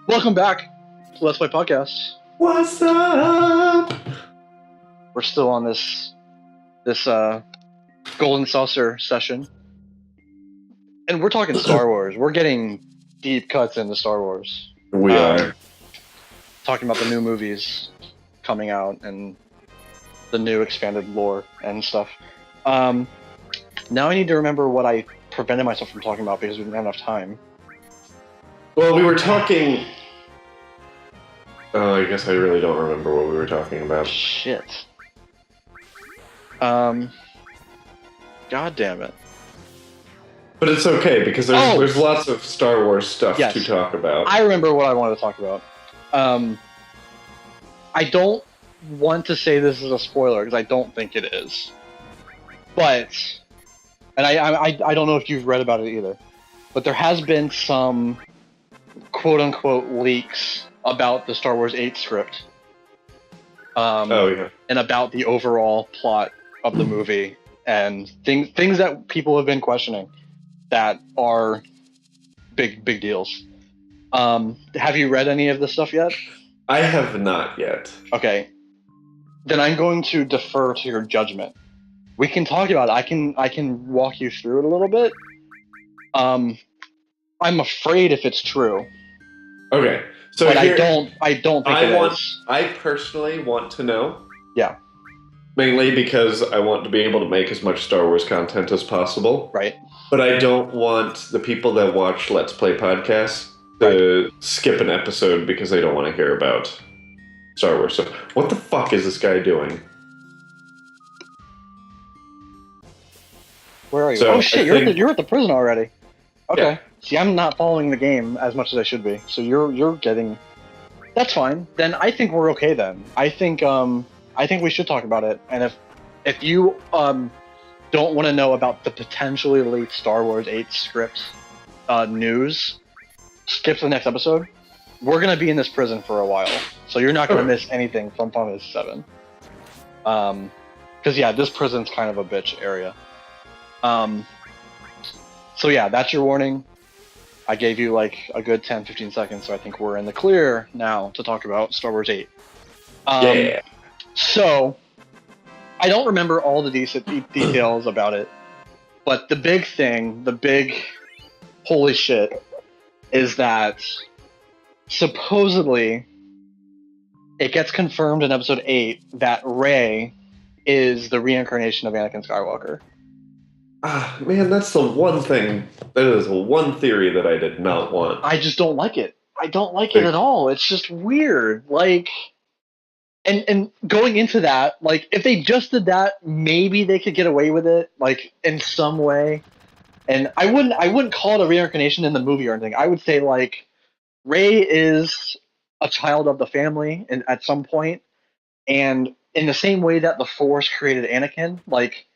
Welcome back to Let's Play Podcast. What's up? We're still on this Golden Saucer session. And we're talking Star Wars. We're getting deep cuts into Star Wars. We are. Talking about the new movies coming out and the new expanded lore and stuff. Now I need to remember what I prevented myself from talking about because we didn't have enough time. Well, we were talking... Oh, I guess I really don't remember what we were talking about. Shit. God damn it. But it's okay, because there's lots of Star Wars stuff to talk about. I remember what I wanted to talk about. I don't want to say this is a spoiler, because I don't think it is. But, and I don't know if you've read about it either, but there has been some quote-unquote leaks about the Star Wars VIII script. And about the overall plot of the movie, and things that people have been questioning that are big deals. Have you read any of this stuff yet? I have not yet. Okay. Then I'm going to defer to your judgment. We can talk about it. I can walk you through it a little bit. I'm afraid if it's true. Okay. So but I don't think it is. I personally want to know. Yeah. Mainly because I want to be able to make as much Star Wars content as possible. Right. But I don't want the people that watch Let's Play podcasts to skip an episode because they don't want to hear about Star Wars. So what the fuck is this guy doing? Where are you? Oh shit, you're at the prison already. Okay. Yeah. See, I'm not following the game as much as I should be. So you're getting... That's fine. Then I think we're okay then. I think we should talk about it. And if you don't want to know about the potentially leaked Star Wars VIII script news, skip to the next episode. We're going to be in this prison for a while. So you're not going to miss anything from Final Fantasy VII. Because yeah, this prison's kind of a bitch area. So yeah, that's your warning. I gave you like a good 10-15 seconds, so I think we're in the clear now to talk about Star Wars VIII. Yeah. So, I don't remember all the details about it, but the big thing, the big holy shit, is that supposedly it gets confirmed in Episode 8 that Rey is the reincarnation of Anakin Skywalker. Man, that's the one thing. That is one theory that I did not want. I just don't like it. I don't like it at all. It's just weird. Like, and going into that, like, if they just did that, maybe they could get away with it, like, in some way. And I wouldn't call it a reincarnation in the movie or anything. I would say, like, Rey is a child of the family at some point, and in the same way that the Force created Anakin, like,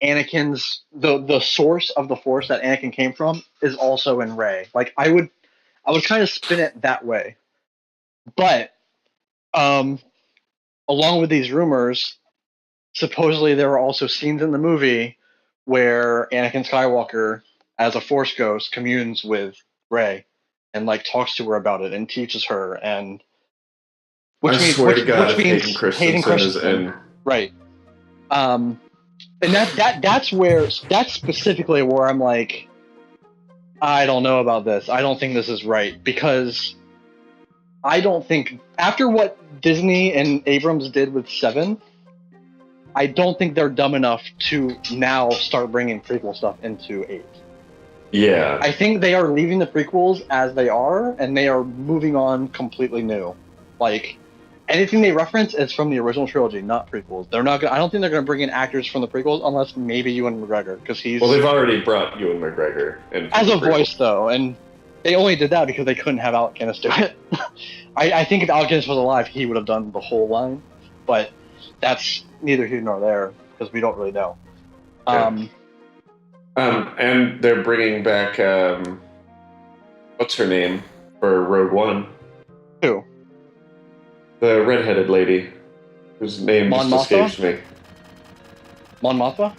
Anakin's the source of the Force that Anakin came from is also in Rey. Like, I would kind of spin it that way. But along with these rumors, supposedly there were also scenes in the movie where Anakin Skywalker, as a Force ghost, communes with Rey and like talks to her about it and teaches her, and which means Hayden Christensen is in. Right. And that's specifically where I'm like, I don't know about this. I don't think this is right, because I don't think, after what Disney and Abrams did with VII, I don't think they're dumb enough to now start bringing prequel stuff into VIII. Yeah. I think they are leaving the prequels as they are, and they are moving on completely new. Like, anything they reference is from the original trilogy, not prequels. They're not. I don't think they're going to bring in actors from the prequels, unless maybe Ewan McGregor, because he's. Well, they've already brought Ewan McGregor in as a voice, though, and they only did that because they couldn't have Alec Guinness do it. I think if Alec Guinness was alive, he would have done the whole line, but that's neither here nor there because we don't really know. Yeah. And they're bringing back what's her name for Rogue One? Who? The redheaded lady, whose name just escapes me. Mon Mothma?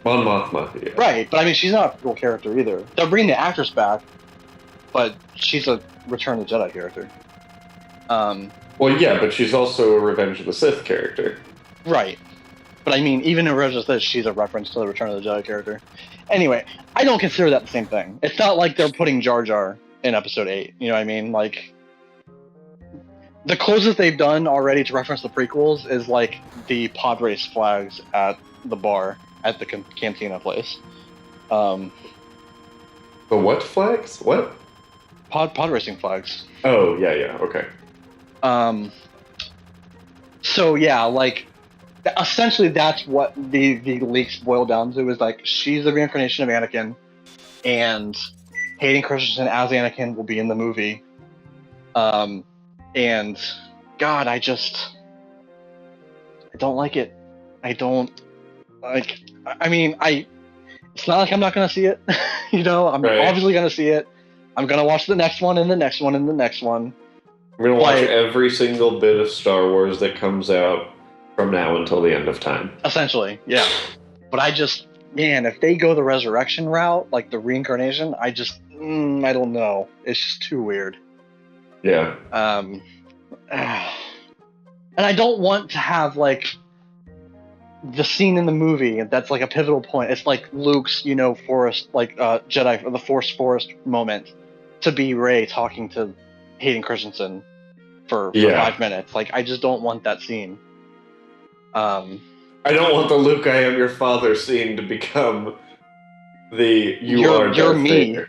Mon Mothma, yeah. Right, but I mean, she's not a cool character either. They're bringing the actress back, but she's a Return of the Jedi character. Well, yeah, but she's also a Revenge of the Sith character. Right. But I mean, even in Revenge of the Sith, she's a reference to the Return of the Jedi character. Anyway, I don't consider that the same thing. It's not like they're putting Jar Jar in Episode 8. You know what I mean? Like, the closest they've done already to reference the prequels is like the pod race flags at the bar at the cantina place. The what flags? What? Pod racing flags. Oh, yeah, okay. So yeah, like essentially that's what the leaks boil down to, is like she's the reincarnation of Anakin, and Hayden Christensen as Anakin will be in the movie. And God, I don't like it. I don't like. I mean, it's not like I'm not gonna see it. You know, I'm obviously gonna see it. I'm gonna watch the next one and the next one and the next one. I'm gonna watch every single bit of Star Wars that comes out from now until the end of time. Essentially, yeah. But man, if they go the resurrection route, like the reincarnation, I don't know. It's just too weird. Yeah. And I don't want to have like the scene in the movie that's like a pivotal point. It's like Luke's, forest, like Jedi, or the Force Forest moment, to be Rey talking to Hayden Christensen for 5 minutes. Like, I just don't want that scene. I don't want the Luke I am your father scene to become the you're Darth me.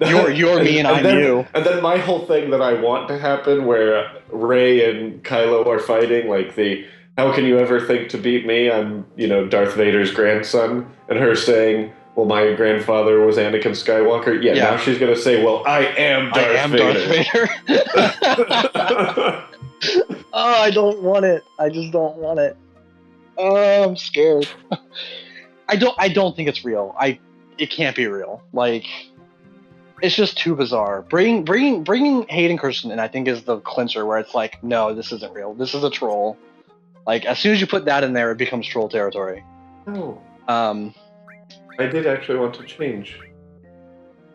You're me and I'm you. And then my whole thing that I want to happen, where Rey and Kylo are fighting, like how can you ever think to beat me? I'm, Darth Vader's grandson, and her saying, well, my grandfather was Anakin Skywalker. Yeah. Now she's gonna say, well, I am Darth Vader. Oh, I don't want it. I just don't want it. Oh, I'm scared. I don't think it's real. It can't be real. Like, it's just too bizarre. Bringing Hayden Christensen in, I think, is the clincher, where it's like, no, this isn't real. This is a troll. Like, as soon as you put that in there, it becomes troll territory. Oh. I did actually want to change.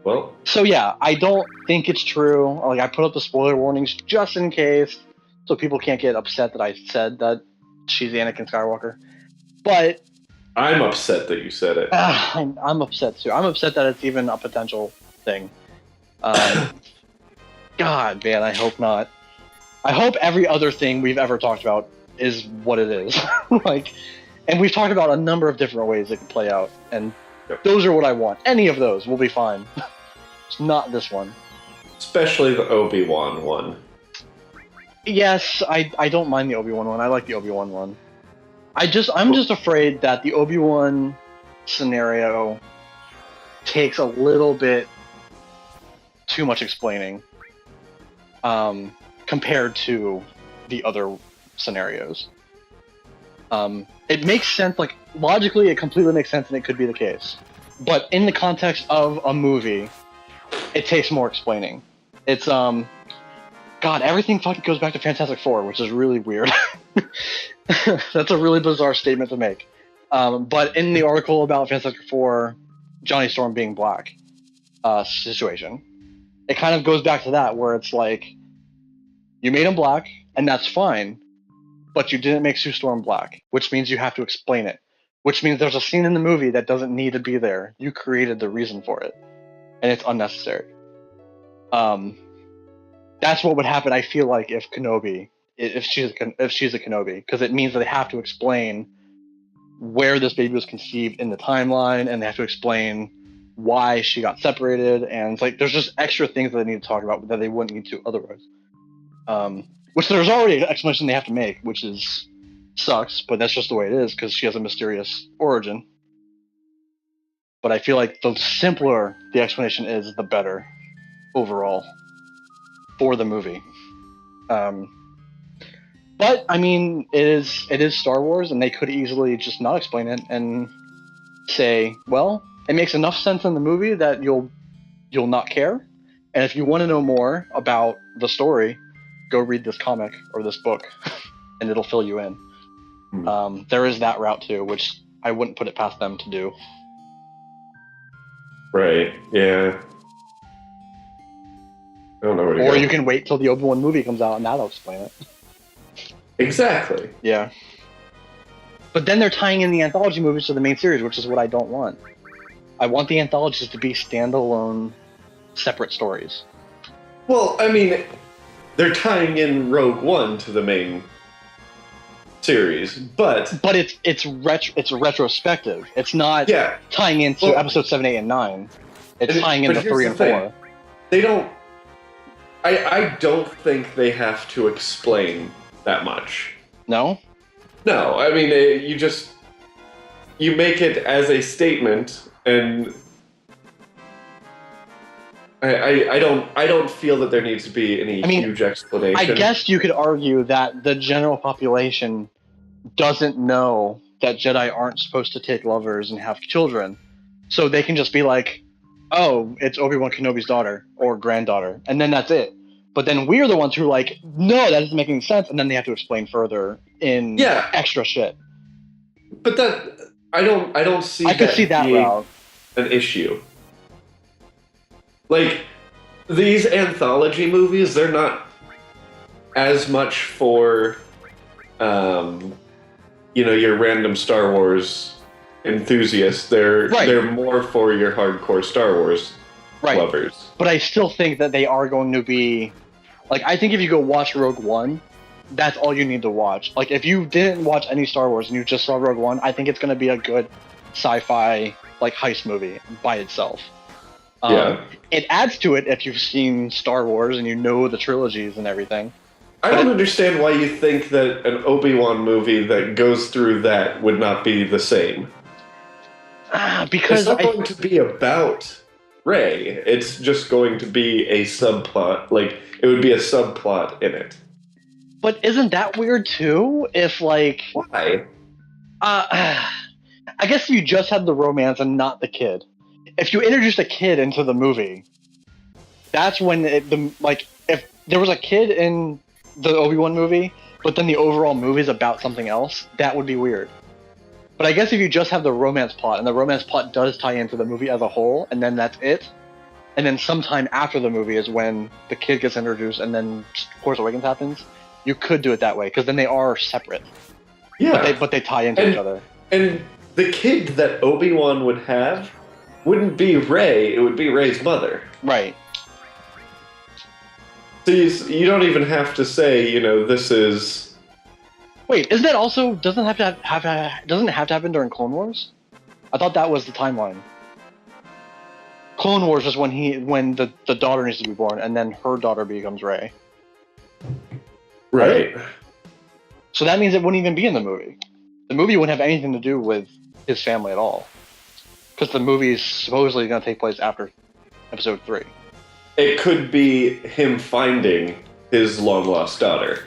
Well. So yeah, I don't think it's true. Like, I put up the spoiler warnings just in case, so people can't get upset that I said that she's Anakin Skywalker. But I'm upset that you said it. I'm upset too. I'm upset that it's even a potential thing. God, man, I hope not. I hope every other thing we've ever talked about is what it is. And we've talked about a number of different ways it can play out, and those are what I want. Any of those will be fine. It's not this one. Especially the Obi-Wan one. Yes, I don't mind the Obi-Wan one. I like the Obi-Wan one. I'm just afraid that the Obi-Wan scenario takes a little bit too much explaining compared to the other scenarios. It makes sense, like, logically it completely makes sense, and it could be the case. But in the context of a movie, it takes more explaining. It's, God, everything fucking goes back to Fantastic Four, which is really weird. That's a really bizarre statement to make. But in the article about Fantastic Four, Johnny Storm being black situation, it kind of goes back to that, where it's like, you made him black, and that's fine, but you didn't make Sue Storm black, which means you have to explain it. Which means there's a scene in the movie that doesn't need to be there. You created the reason for it, and it's unnecessary. That's what would happen, I feel like, if she's a Kenobi, because it means that they have to explain where this baby was conceived in the timeline, and they have to explain why she got separated, and it's like there's just extra things that they need to talk about that they wouldn't need to otherwise. Which there's already an explanation they have to make, which sucks, but that's just the way it is, because she has a mysterious origin. But I feel like the simpler the explanation is, the better overall for the movie. But I mean, it is Star Wars, and they could easily just not explain it and say, well, it makes enough sense in the movie that you'll not care, and if you want to know more about the story, go read this comic or this book, and it'll fill you in. There is that route too, which I wouldn't put it past them to do. Right. Yeah. I don't know where to Or go. you can wait till the Obi-Wan movie comes out and that'll explain it. Exactly. Yeah. But then they're tying in the anthology movies to the main series, which is what I don't want. I want the anthologies to be standalone, separate stories. Well, I mean, they're tying in Rogue One to the main series, but it's retrospective. It's not tying into episode 7, 8, and 9. It's tying into 3 and 4. They don't. I don't think they have to explain that much. No? No, I mean you make it as a statement, and I don't feel that there needs to be any huge explanation. I guess you could argue that the general population doesn't know that Jedi aren't supposed to take lovers and have children, so they can just be like, "Oh, it's Obi-Wan Kenobi's daughter or granddaughter," and then that's it. But then we're the ones who are like, "No, that doesn't make any sense," and then they have to explain further in extra shit. But that I don't see. I could see that route. An issue. Like, these anthology movies, they're not as much for, your random Star Wars enthusiasts. They're more for your hardcore Star Wars lovers. But I still think that they are going to be, like, I think if you go watch Rogue One, that's all you need to watch. Like, if you didn't watch any Star Wars and you just saw Rogue One, I think it's going to be a good sci-fi, like, heist movie by itself. It adds to it if you've seen Star Wars and you know the trilogies and everything. I don't understand why you think that an Obi-Wan movie that goes through that would not be the same. Because it's not going to be about Rey. It's just going to be a subplot. Like, it would be a subplot in it. But isn't that weird too? If, like... Why? I guess if you just had the romance and not the kid. If you introduced a kid into the movie, that's when if there was a kid in the Obi-Wan movie, but then the overall movie is about something else, that would be weird. But I guess if you just have the romance plot, and the romance plot does tie into the movie as a whole, and then that's it, and then sometime after the movie is when the kid gets introduced, and then Force Awakens happens, you could do it that way, because then they are separate. Yeah. But they tie into each other. And the kid that Obi-Wan would have wouldn't be Rey, it would be Rey's mother. Right. So you don't even have to say, this is... Wait, isn't that also... doesn't it have to happen during Clone Wars? I thought that was the timeline. Clone Wars is when the daughter needs to be born, and then her daughter becomes Rey. Right. So that means it wouldn't even be in the movie. The movie wouldn't have anything to do with his family at all. Because the movie is supposedly going to take place after Episode 3. It could be him finding his long-lost daughter.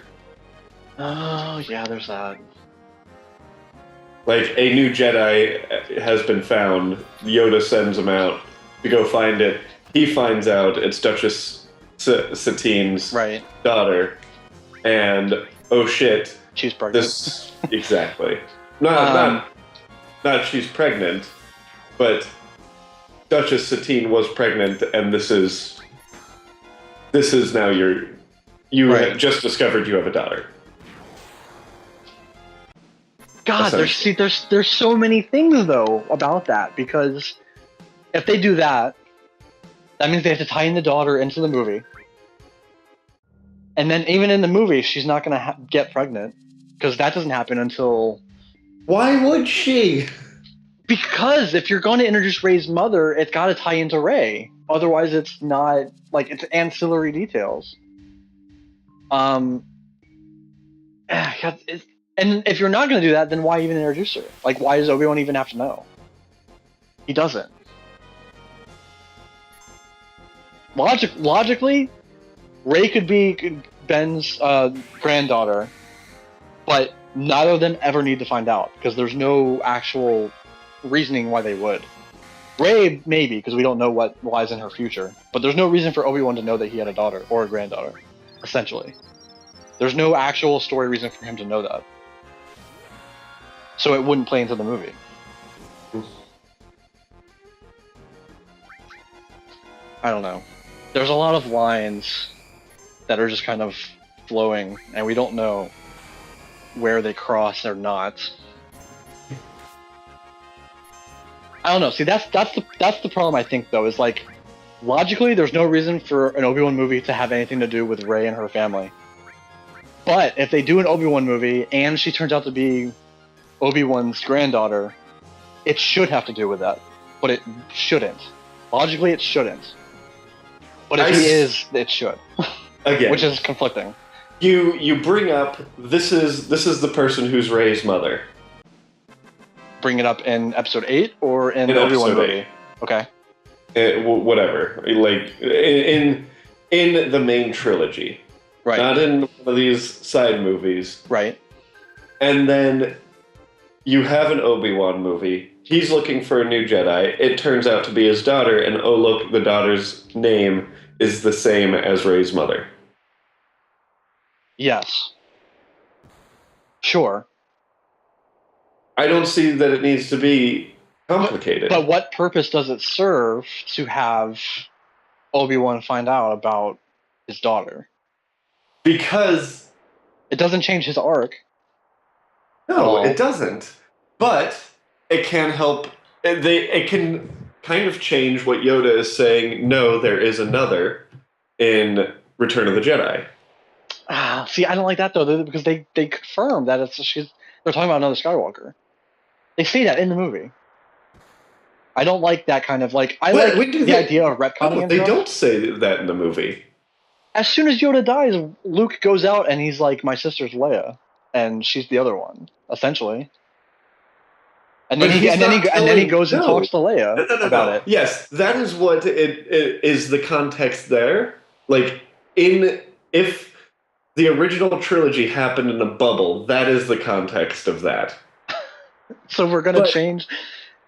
Oh, yeah, there's that. Like, a new Jedi has been found. Yoda sends him out to go find it. He finds out it's Duchess Satine's daughter. And, oh shit. She's pregnant. Exactly. Not she's pregnant, but Duchess Satine was pregnant, and this is now you have just discovered you have a daughter. God, there's so many things though about that, because if they do that, that means they have to tie in the daughter into the movie, and then even in the movie, she's not gonna get pregnant because that doesn't happen until. Why would she? Because if you're going to introduce Rey's mother, it's got to tie into Rey. Otherwise, it's not it's ancillary details. And if you're not going to do that, then why even introduce her? Like, why does Obi-Wan even have to know? He doesn't. Logically, Rey could be Ben's granddaughter, but neither of them ever need to find out because there's no actual reasoning why they would. Rey, maybe, because we don't know what lies in her future, but there's no reason for Obi-Wan to know that he had a daughter or a granddaughter, essentially. There's no actual story reason for him to know that. So it wouldn't play into the movie. I don't know. There's a lot of lines that are just kind of flowing, and we don't know where they cross or not. I don't know. See, that's the problem. I think though is like logically, there's no reason for an Obi-Wan movie to have anything to do with Rey and her family. But if they do an Obi-Wan movie and she turns out to be Obi-Wan's granddaughter, it should have to do with that. But it shouldn't. Logically, it shouldn't. But if he is, it should. Again, which is conflicting. You bring up this is the person who's Rey's mother. Bring it up in episode 8 or in the Obi-Wan movie? 8. Okay. Whatever. Like in the main trilogy. Right. Not in one of these side movies. Right. And then you have an Obi-Wan movie. He's looking for a new Jedi. It turns out to be his daughter, and oh look, the daughter's name is the same as Rey's mother. Yes. Sure. I don't see that it needs to be complicated. But what purpose does it serve to have Obi-Wan find out about his daughter? Because it doesn't change his arc. No, it doesn't. But it can help. It can kind of change what Yoda is saying. No, there is another in Return of the Jedi. See, I don't like that though, because they confirm that they're talking about another Skywalker. They say that in the movie. I don't like that kind of like. I like the idea of retconning. No, they don't say that in the movie. As soon as Yoda dies, Luke goes out and he's like, "My sister's Leia, and she's the other one," essentially. And then he goes and talks to Leia about it. Yes, that is what it is. The context there, like if the original trilogy happened in a bubble, that is the context of that. So we're gonna change,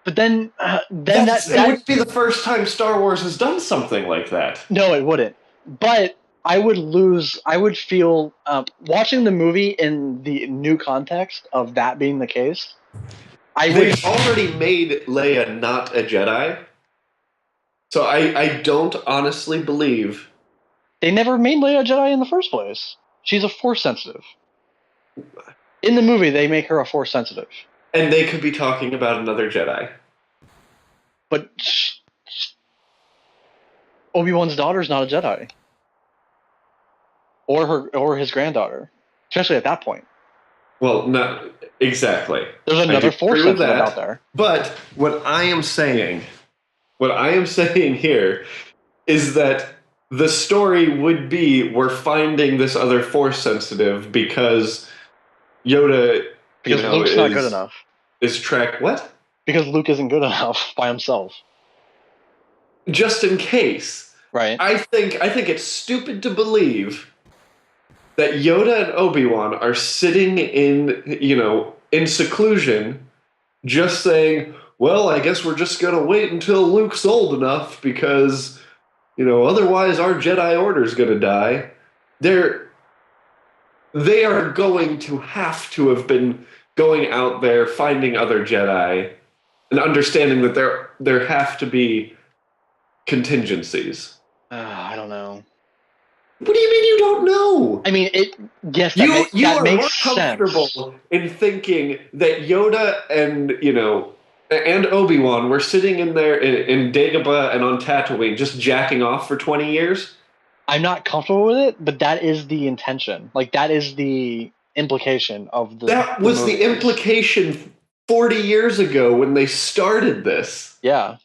but then that wouldn't be the first time Star Wars has done something like that. No, it wouldn't. But I would feel watching the movie in the new context of that being the case. They've already made Leia not a Jedi, so I don't honestly believe they never made Leia a Jedi in the first place. She's a Force sensitive. In the movie, they make her a Force sensitive. And they could be talking about another Jedi. But Obi-Wan's daughter's not a Jedi. Or his granddaughter. Especially at that point. Well, not exactly. There's another Force sensitive out there. But what I am saying here is that the story would be we're finding this other Force sensitive because Yoda... Because Luke's not good enough. What? Because Luke isn't good enough by himself. Just in case. Right. I think it's stupid to believe that Yoda and Obi-Wan are sitting in seclusion, just saying, well, I guess we're just going to wait until Luke's old enough because, otherwise our Jedi Order's going to die. They are going to have been going out there, finding other Jedi, and understanding that there have to be contingencies. I don't know. What do you mean you don't know? I mean, yes, you are makes more comfortable sense. In thinking that Yoda and Obi-Wan were sitting in there in Dagobah and on Tatooine just jacking off for 20 years? I'm not comfortable with it, but that is the intention. Like, that is the implication of the That was the implication 40 years ago when they started this. Yeah.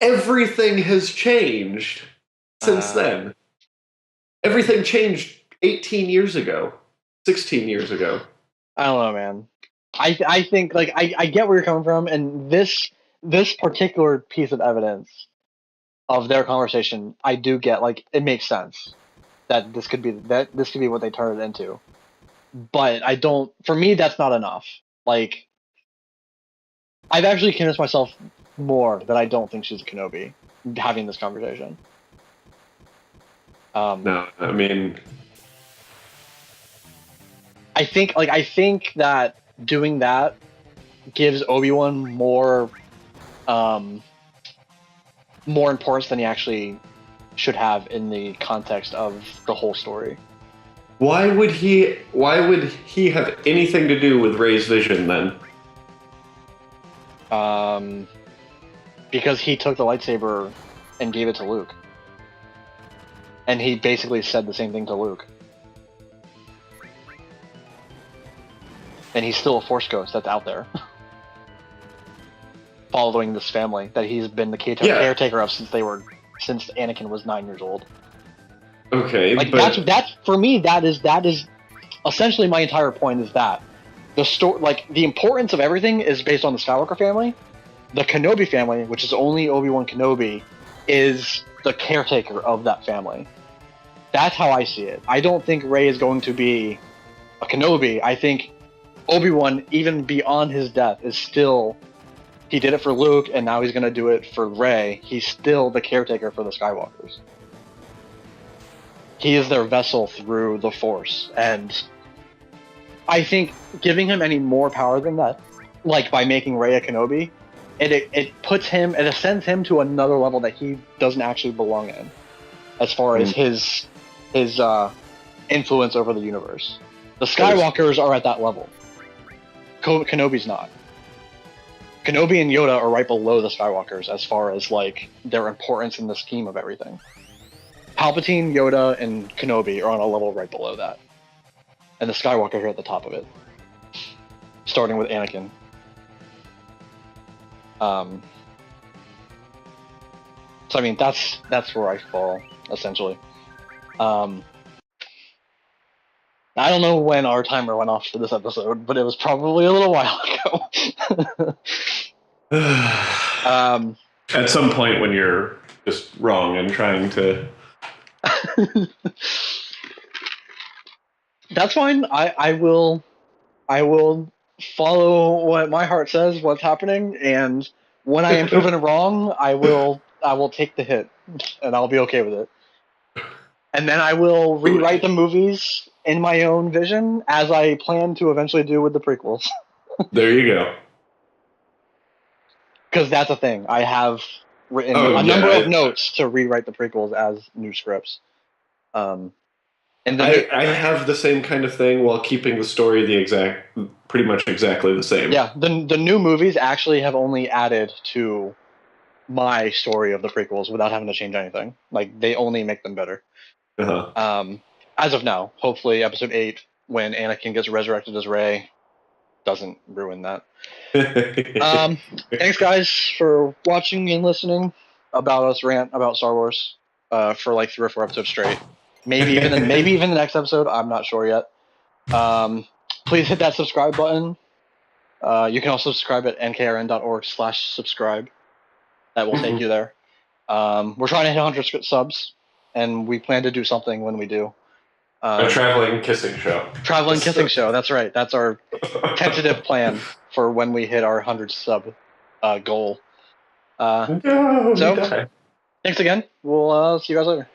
Everything has changed since then. Everything changed 18 years ago. 16 years ago. I don't know, man. I think, like, I get where you're coming from, and this particular piece of evidence of their conversation, I do get, like, it makes sense that this could be what they turn it into. But for me, that's not enough. Like, I've actually convinced myself more that I don't think she's a Kenobi having this conversation. No, I mean, I think that doing that gives Obi-Wan more more importance than he actually should have in the context of the whole story. Why would he have anything to do with Rey's vision then? Because he took the lightsaber and gave it to Luke. And he basically said the same thing to Luke. And he's still a Force ghost that's out there. Following this family that he's been the caretaker of since Anakin was 9 years old. Okay, like but that's for me. That is essentially my entire point. Is that the story? Like the importance of everything is based on the Skywalker family. The Kenobi family, which is only Obi-Wan Kenobi, is the caretaker of that family. That's how I see it. I don't think Rey is going to be a Kenobi. I think Obi-Wan, even beyond his death, is still. He did it for Luke, and now he's going to do it for Rey. He's still the caretaker for the Skywalkers. He is their vessel through the Force, and I think giving him any more power than that, like by making Rey a Kenobi, it ascends him to another level that he doesn't actually belong in, as far as his influence over the universe. The Skywalkers are at that level. Kenobi's not. Kenobi and Yoda are right below the Skywalkers as far as like their importance in the scheme of everything. Palpatine, Yoda, and Kenobi are on a level right below that. And the Skywalkers are at the top of it. Starting with Anakin. So I mean that's where I fall, essentially. I don't know when our timer went off for this episode, but it was probably a little while ago. At some point when you're just wrong and trying to... That's fine. I will follow what my heart says, what's happening, and when I am proven wrong, I will take the hit, and I'll be okay with it. And then I will rewrite the movies in my own vision, as I plan to eventually do with the prequels. There you go. Because that's a thing. I have written a number of notes to rewrite the prequels as new scripts. And I have the same kind of thing while keeping the story pretty much exactly the same. Yeah, the new movies actually have only added to my story of the prequels without having to change anything. Like, they only make them better. As of now, hopefully episode 8, when Anakin gets resurrected as Rey, doesn't ruin that. Thanks guys for watching and listening about us rant about Star Wars for like 3 or 4 episodes straight. Maybe even the next episode. I'm not sure yet. Please hit that subscribe button. You can also subscribe at nkrn.org/subscribe. That will take you there. We're trying to hit 100 subs, and we plan to do something when we do. A traveling kissing show. Traveling kissing show. That's right. That's our tentative plan for when we hit our 100 sub goal. So, thanks again. We'll see you guys later.